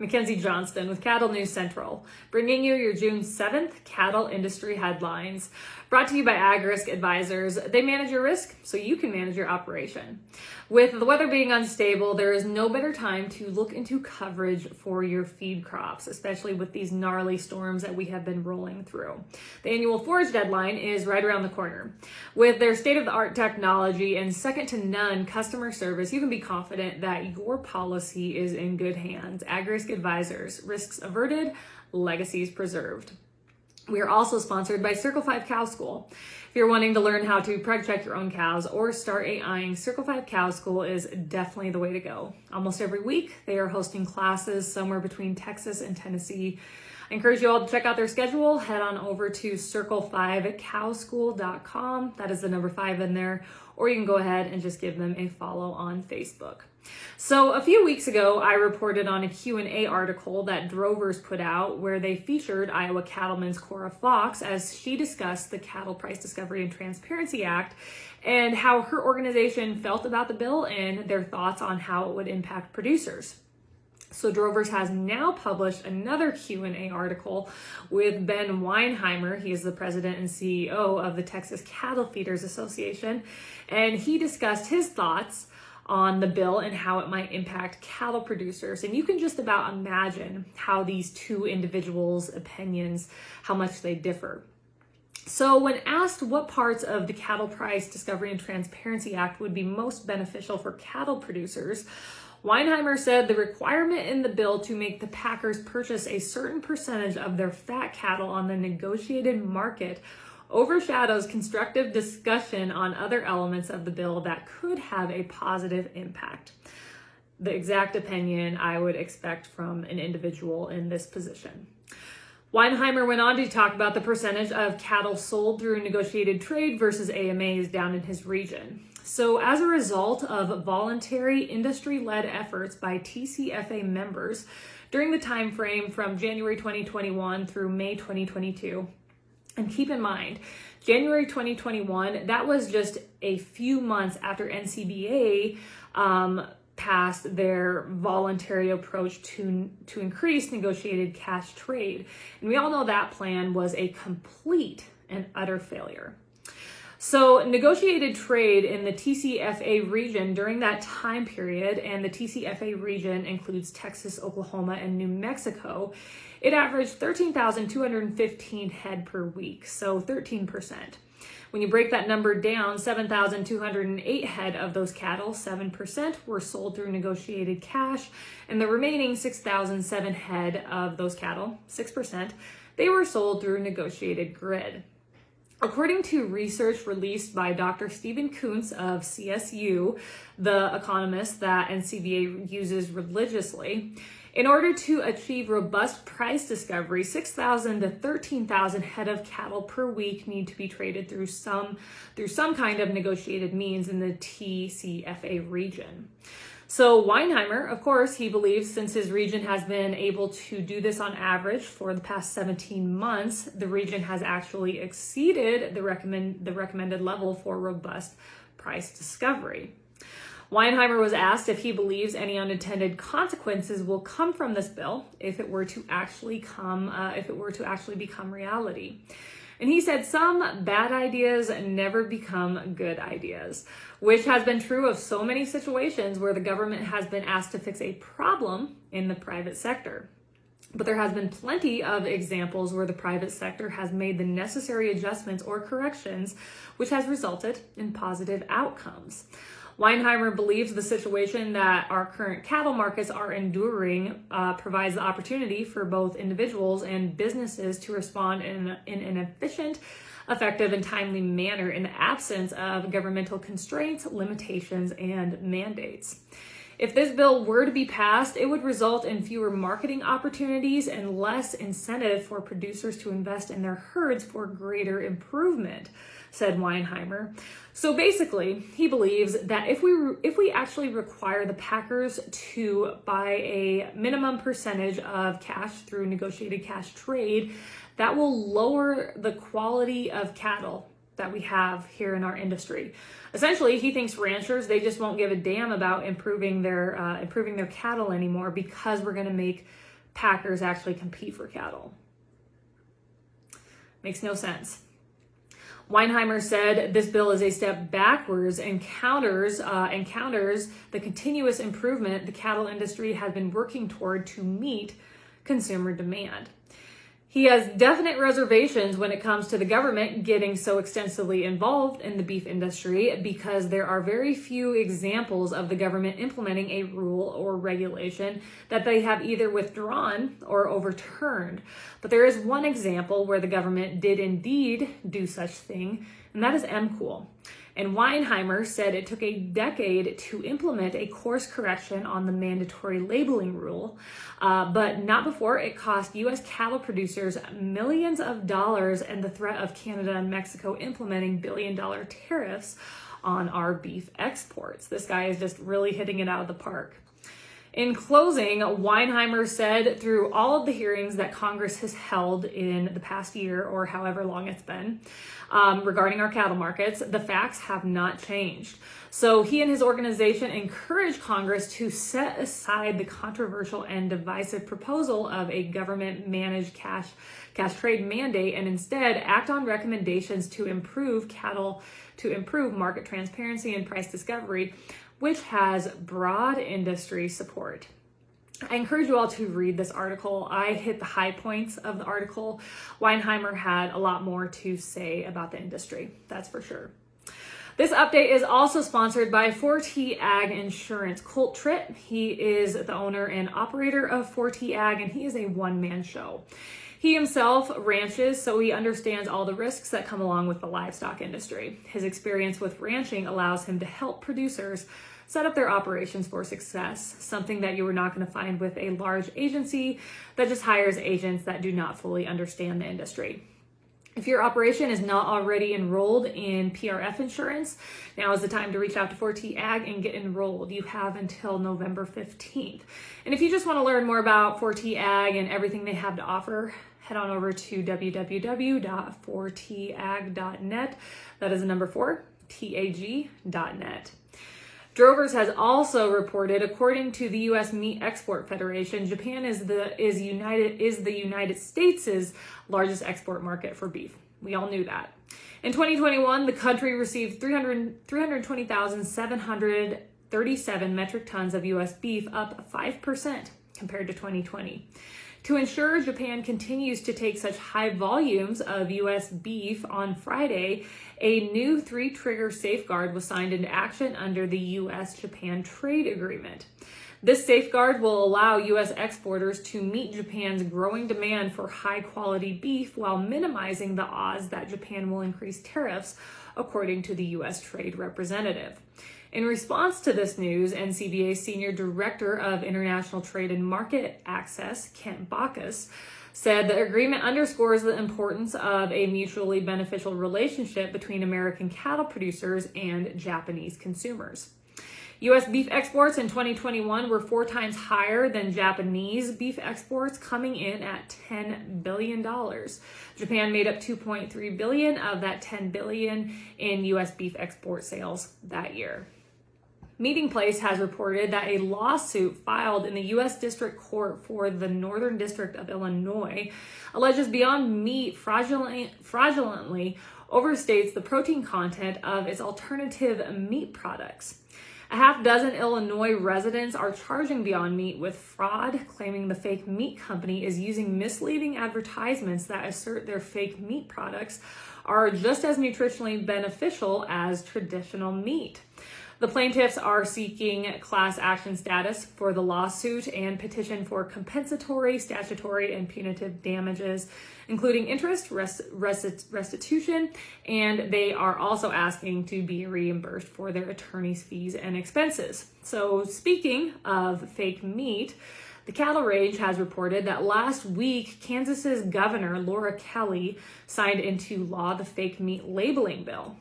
Mackenzie Johnston with Cattle News Central, bringing you your June 7th cattle industry headlines. Brought to you by AgRisk Advisors. They manage your risk so you can manage your operation. With the weather being unstable, there is no better time to look into coverage for your feed crops, especially with these gnarly storms that we have been rolling through. The annual forage deadline is right around the corner. With their state-of-the-art technology and second-to-none customer service, you can be confident that your policy is in good hands. AgRisk Advisors, risks averted, legacies preserved. We are also sponsored by Circle 5 Cow School. If you're wanting to learn how to preg check your own cows or start AIing, Circle 5 Cow School is definitely the way to go. Almost every week, they are hosting classes somewhere between Texas and Tennessee. I encourage you all to check out their schedule. Head on over to circle5cowschool.com. That is the number 5 in there. Or you can go ahead and just give them a follow on Facebook. So a few weeks ago, I reported on a Q&A article that Drovers put out where they featured Iowa cattleman's Cora Fox as she discussed the Cattle Price Discovery and Transparency Act and how her organization felt about the bill and their thoughts on how it would impact producers. So Drovers has now published another Q&A article with Ben Weinheimer. He is the president and CEO of the Texas Cattle Feeders Association, and he discussed his thoughts on the bill and how it might impact cattle producers. And you can just about imagine how these two individuals' opinions, how much they differ. So when asked what parts of the Cattle Price Discovery and Transparency Act would be most beneficial for cattle producers, Weinheimer said the requirement in the bill to make the packers purchase a certain percentage of their fat cattle on the negotiated market overshadows constructive discussion on other elements of the bill that could have a positive impact. The exact opinion I would expect from an individual in this position. Weinheimer went on to talk about the percentage of cattle sold through negotiated trade versus AMAs down in his region. So as a result of voluntary industry-led efforts by TCFA members during the time frame from January 2021 through May 2022, and keep in mind, January 2021, that was just a few months after NCBA passed their voluntary approach to increase negotiated cash trade. And we all know that plan was a complete and utter failure. So negotiated trade in the TCFA region during that time period, and the TCFA region includes Texas, Oklahoma, and New Mexico, it averaged 13,215 head per week, so 13%. When you break that number down, 7,208 head of those cattle, 7%, were sold through negotiated cash, and the remaining 6,007 head of those cattle, 6%, they were sold through negotiated grid. According to research released by Dr. Stephen Kuntz of CSU, the economist that NCBA uses religiously, in order to achieve robust price discovery, 6,000 to 13,000 head of cattle per week need to be traded through some kind of negotiated means in the TCFA region. So Weinheimer, of course, he believes since his region has been able to do this on average for the past 17 months, the region has actually exceeded the recommended level for robust price discovery. Weinheimer was asked if he believes any unintended consequences will come from this bill if it were to actually become reality. And he said some bad ideas never become good ideas, which has been true of so many situations where the government has been asked to fix a problem in the private sector. But there has been plenty of examples where the private sector has made the necessary adjustments or corrections, which has resulted in positive outcomes. Weinheimer believes the situation that our current cattle markets are enduring provides the opportunity for both individuals and businesses to respond in an efficient, effective, and timely manner in the absence of governmental constraints, limitations, and mandates. If this bill were to be passed, it would result in fewer marketing opportunities and less incentive for producers to invest in their herds for greater improvement, said Weinheimer. So basically, he believes that if we actually require the packers to buy a minimum percentage of cash through negotiated cash trade, that will lower the quality of cattle that we have here in our industry. Essentially, he thinks ranchers, they just won't give a damn about improving their cattle anymore because we're going to make packers actually compete for cattle. Makes no sense. Weinheimer said this bill is a step backwards and counters the continuous improvement the cattle industry has been working toward to meet consumer demand. He has definite reservations when it comes to the government getting so extensively involved in the beef industry because there are very few examples of the government implementing a rule or regulation that they have either withdrawn or overturned. But there is one example where the government did indeed do such thing, and that is MCOOL. And Weinheimer said it took a decade to implement a course correction on the mandatory labeling rule, but not before it cost U.S. cattle producers millions of dollars and the threat of Canada and Mexico implementing billion-dollar tariffs on our beef exports. This guy is just really hitting it out of the park. In closing, Weinheimer said through all of the hearings that Congress has held in the past year or however long it's been regarding our cattle markets, the facts have not changed. So he and his organization encouraged Congress to set aside the controversial and divisive proposal of a government-managed cash trade mandate and instead act on recommendations to improve market transparency and price discovery, which has broad industry support. I encourage you all to read this article. I hit the high points of the article. Weinheimer had a lot more to say about the industry, that's for sure. This update is also sponsored by 4T Ag Insurance. Colt Tritt, he is the owner and operator of 4T Ag, and he is a one-man show. He himself ranches, so he understands all the risks that come along with the livestock industry. His experience with ranching allows him to help producers set up their operations for success, something that you are not going to find with a large agency that just hires agents that do not fully understand the industry. If your operation is not already enrolled in PRF insurance, now is the time to reach out to 4T Ag and get enrolled. You have until November 15th. And if you just want to learn more about 4T Ag and everything they have to offer, head on over to www.4tag.net. That is the number 4, TAG.net. Drovers has also reported, according to the U.S. Meat Export Federation, Japan is the United States' largest export market for beef. We all knew that. In 2021, the country received 320,737 metric tons of U.S. beef, up 5% compared to 2020. To ensure Japan continues to take such high volumes of U.S. beef, on Friday, a new 3-trigger safeguard was signed into action under the U.S.-Japan trade agreement. This safeguard will allow U.S. exporters to meet Japan's growing demand for high-quality beef while minimizing the odds that Japan will increase tariffs, according to the U.S. Trade Representative. In response to this news, NCBA's Senior Director of International Trade and Market Access, Kent Bacchus, said the agreement underscores the importance of a mutually beneficial relationship between American cattle producers and Japanese consumers. U.S. beef exports in 2021 were 4 times higher than Japanese beef exports, coming in at $10 billion. Japan made up $2.3 billion of that $10 billion in U.S. beef export sales that year. Meeting Place has reported that a lawsuit filed in the U.S. District Court for the Northern District of Illinois alleges Beyond Meat fraudulently overstates the protein content of its alternative meat products. A half dozen Illinois residents are charging Beyond Meat with fraud, claiming the fake meat company is using misleading advertisements that assert their fake meat products are just as nutritionally beneficial as traditional meat. The plaintiffs are seeking class action status for the lawsuit and petition for compensatory, statutory, and punitive damages, including interest, restitution, and they are also asking to be reimbursed for their attorney's fees and expenses. So speaking of fake meat, the Cattle Rage has reported that last week, Kansas's Governor Laura Kelly signed into law the fake meat labeling bill.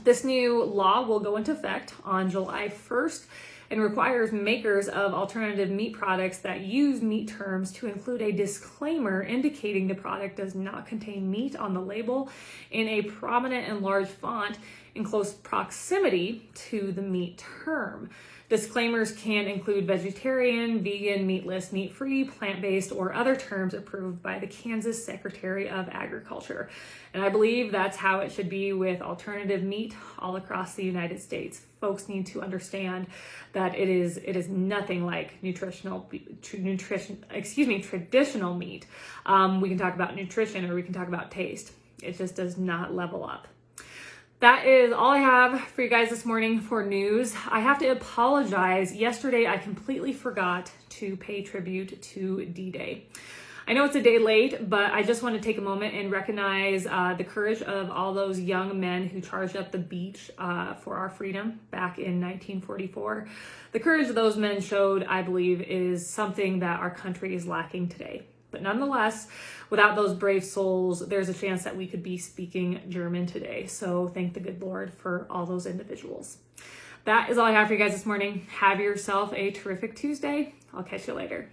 This new law will go into effect on July 1st and requires makers of alternative meat products that use meat terms to include a disclaimer indicating the product does not contain meat on the label in a prominent and large font in close proximity to the meat term. Disclaimers can include vegetarian, vegan, meatless, meat-free, plant-based, or other terms approved by the Kansas Secretary of Agriculture. And I believe that's how it should be with alternative meat all across the United States. Folks need to understand that it is nothing like traditional meat. We can talk about nutrition or we can talk about taste. It just does not level up. That is all I have for you guys this morning for news. I have to apologize. Yesterday, I completely forgot to pay tribute to D-Day. I know it's a day late, but I just want to take a moment and recognize the courage of all those young men who charged up the beach for our freedom back in 1944. The courage of those men showed, I believe, is something that our country is lacking today. But nonetheless, without those brave souls, there's a chance that we could be speaking German today. So thank the good Lord for all those individuals. That is all I have for you guys this morning. Have yourself a terrific Tuesday. I'll catch you later.